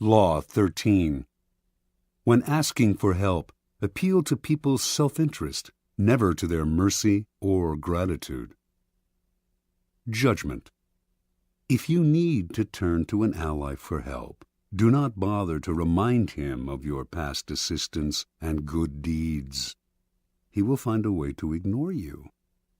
Law 13. When asking for help, appeal to people's self-interest, never to their mercy or gratitude. Judgment. If you need to turn to an ally for help, do not bother to remind him of your past assistance and good deeds. He will find a way to ignore you.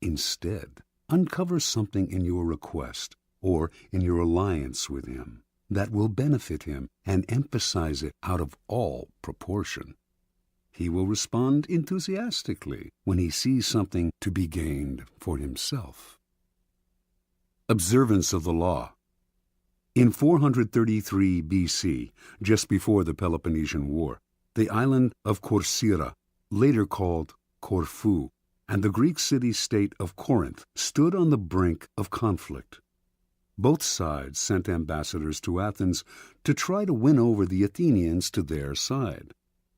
Instead, uncover something in your request or in your alliance with him that will benefit him and emphasize it out of all proportion. He will respond enthusiastically when he sees something to be gained for himself. Observance of the law. In 433 BC, just before the Peloponnesian War, the island of Corcyra, later called Corfu, and the Greek city-state of Corinth stood on the brink of conflict. Both sides sent ambassadors to Athens to try to win over the Athenians to their side.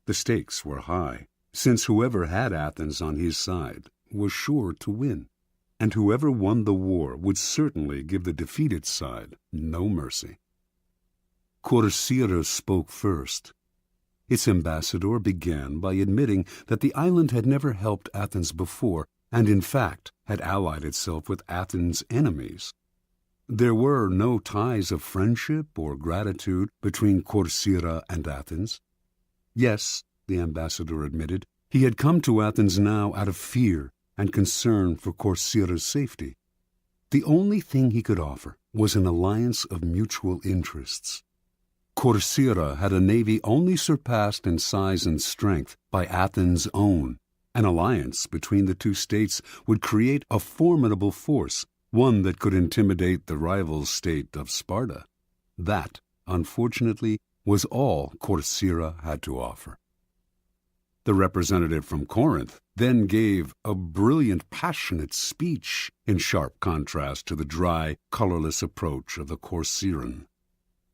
The stakes were high, since whoever had Athens on his side was sure to win, and whoever won the war would certainly give the defeated side no mercy. Corcyra spoke first. Its ambassador began by admitting that the island had never helped Athens before, and in fact had allied itself with Athens' enemies. There were no ties of friendship or gratitude between Corcyra and Athens. Yes, the ambassador admitted, he had come to Athens now out of fear and concern for Corcyra's safety. The only thing he could offer was an alliance of mutual interests. Corcyra had a navy only surpassed in size and strength by Athens' own. An alliance between the two states would create a formidable force, one that could intimidate the rival state of Sparta. That, unfortunately, was all Corcyra had to offer. The representative from Corinth then gave a brilliant, passionate speech in sharp contrast to the dry, colorless approach of the Corcyran.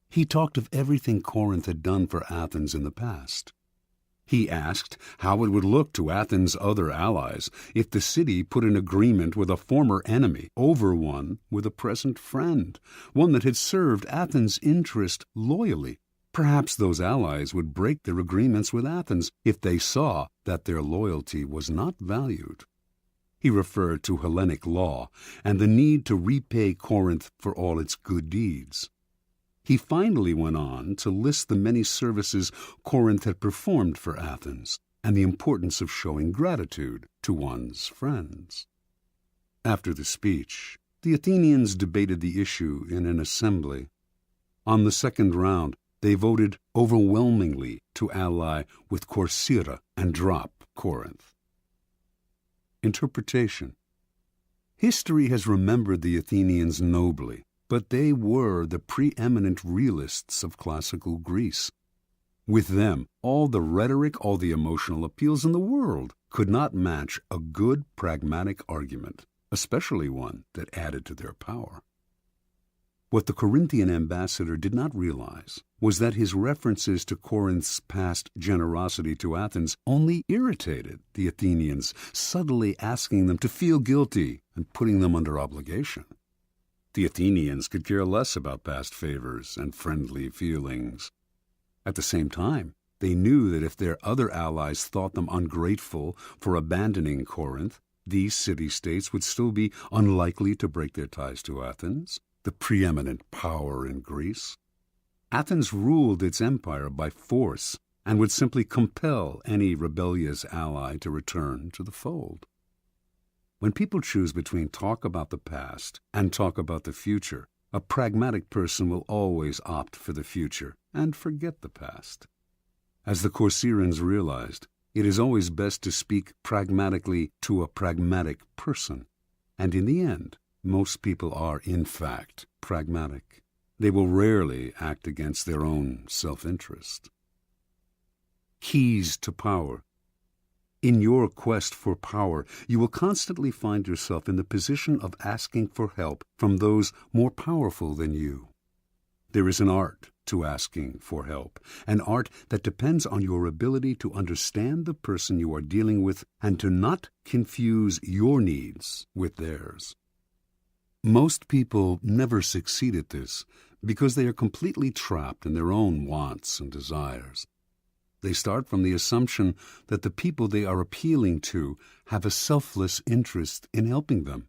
He talked of everything Corinth had done for Athens in the past. He asked how it would look to Athens' other allies if the city put an agreement with a former enemy over one with a present friend, one that had served Athens' interest loyally. Perhaps those allies would break their agreements with Athens if they saw that their loyalty was not valued. He referred to Hellenic law and the need to repay Corinth for all its good deeds. He finally went on to list the many services Corinth had performed for Athens and the importance of showing gratitude to one's friends. After the speech, the Athenians debated the issue in an assembly. On the second round, they voted overwhelmingly to ally with Corcyra and drop Corinth. Interpretation. History has remembered the Athenians nobly, but they were the preeminent realists of classical Greece. With them, all the rhetoric, all the emotional appeals in the world could not match a good pragmatic argument, especially one that added to their power. What the Corinthian ambassador did not realize was that his references to Corinth's past generosity to Athens only irritated the Athenians, subtly asking them to feel guilty and putting them under obligation. The Athenians could care less about past favors and friendly feelings. At the same time, they knew that if their other allies thought them ungrateful for abandoning Corinth, these city-states would still be unlikely to break their ties to Athens, the preeminent power in Greece. Athens ruled its empire by force and would simply compel any rebellious ally to return to the fold. When people choose between talk about the past and talk about the future, a pragmatic person will always opt for the future and forget the past. As the Corcyrans realized, it is always best to speak pragmatically to a pragmatic person, and in the end, most people are, in fact, pragmatic. They will rarely act against their own self-interest. Keys to power. In your quest for power, you will constantly find yourself in the position of asking for help from those more powerful than you. There is an art to asking for help, an art that depends on your ability to understand the person you are dealing with and to not confuse your needs with theirs. Most people never succeed at this because they are completely trapped in their own wants and desires. They start from the assumption that the people they are appealing to have a selfless interest in helping them.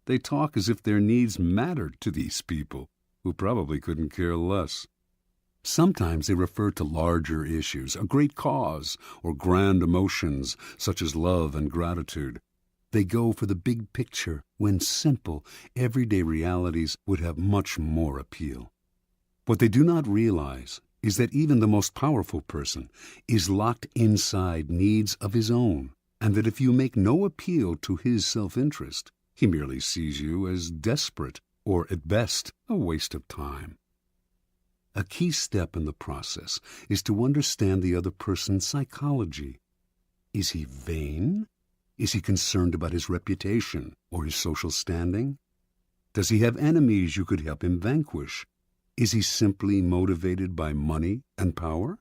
They talk as if their needs mattered to these people, who probably couldn't care less. Sometimes they refer to larger issues, a great cause, or grand emotions such as love and gratitude. They go for the big picture when simple, everyday realities would have much more appeal. What they do not realize is that even the most powerful person is locked inside needs of his own, and that if you make no appeal to his self-interest, he merely sees you as desperate or, at best, a waste of time. A key step in the process is to understand the other person's psychology. Is he vain? Is he concerned about his reputation or his social standing? Does he have enemies you could help him vanquish? Is he simply motivated by money and power?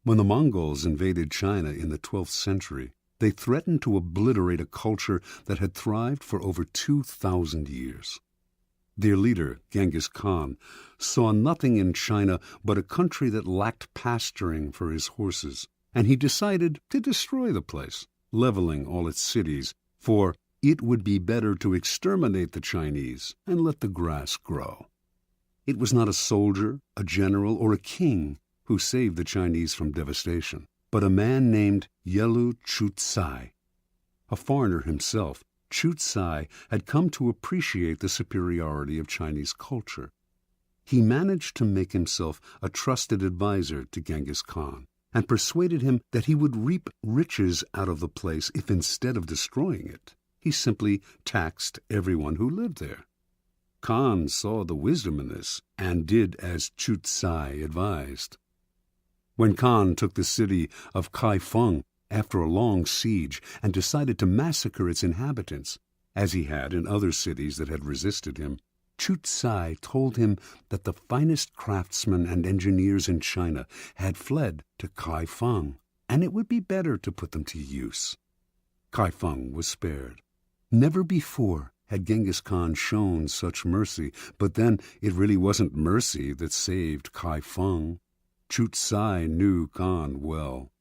When the Mongols invaded China in the 12th century, they threatened to obliterate a culture that had thrived for over 2,000 years. Their leader, Genghis Khan, saw nothing in China but a country that lacked pasturing for his horses, and he decided to destroy the place, leveling all its cities, for it would be better to exterminate the Chinese and let the grass grow. It was not a soldier, a general, or a king who saved the Chinese from devastation, but a man named Yelu Chucai. A foreigner himself, Chucai had come to appreciate the superiority of Chinese culture. He managed to make himself a trusted advisor to Genghis Khan and persuaded him that he would reap riches out of the place if, instead of destroying it, he simply taxed everyone who lived there. Khan saw the wisdom in this and did as Chucai advised. When Khan took the city of Kaifeng after a long siege and decided to massacre its inhabitants, as he had in other cities that had resisted him, Chucai told him that the finest craftsmen and engineers in China had fled to Kaifeng, and it would be better to put them to use. Kaifeng was spared. Never before had Genghis Khan shown such mercy, but then it really wasn't mercy that saved Kaifeng. Chucai knew Khan well.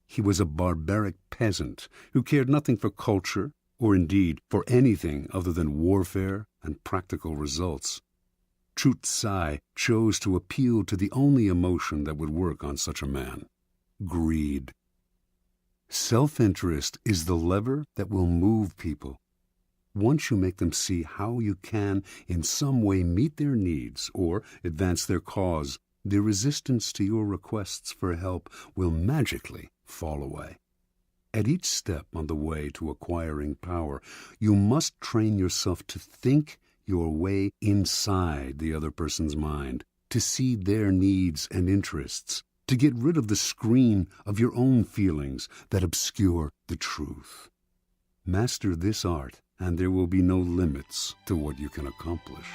He was a barbaric peasant who cared nothing for culture, or indeed for anything other than warfare and practical results. Chucai chose to appeal to the only emotion that would work on such a man: greed. Self-interest is the lever that will move people. Once you make them see how you can in some way meet their needs or advance their cause, their resistance to your requests for help will magically fall away. At each step on the way to acquiring power, you must train yourself to think your way inside the other person's mind, to see their needs and interests, to get rid of the screen of your own feelings that obscure the truth. Master this art, and there will be no limits to what you can accomplish.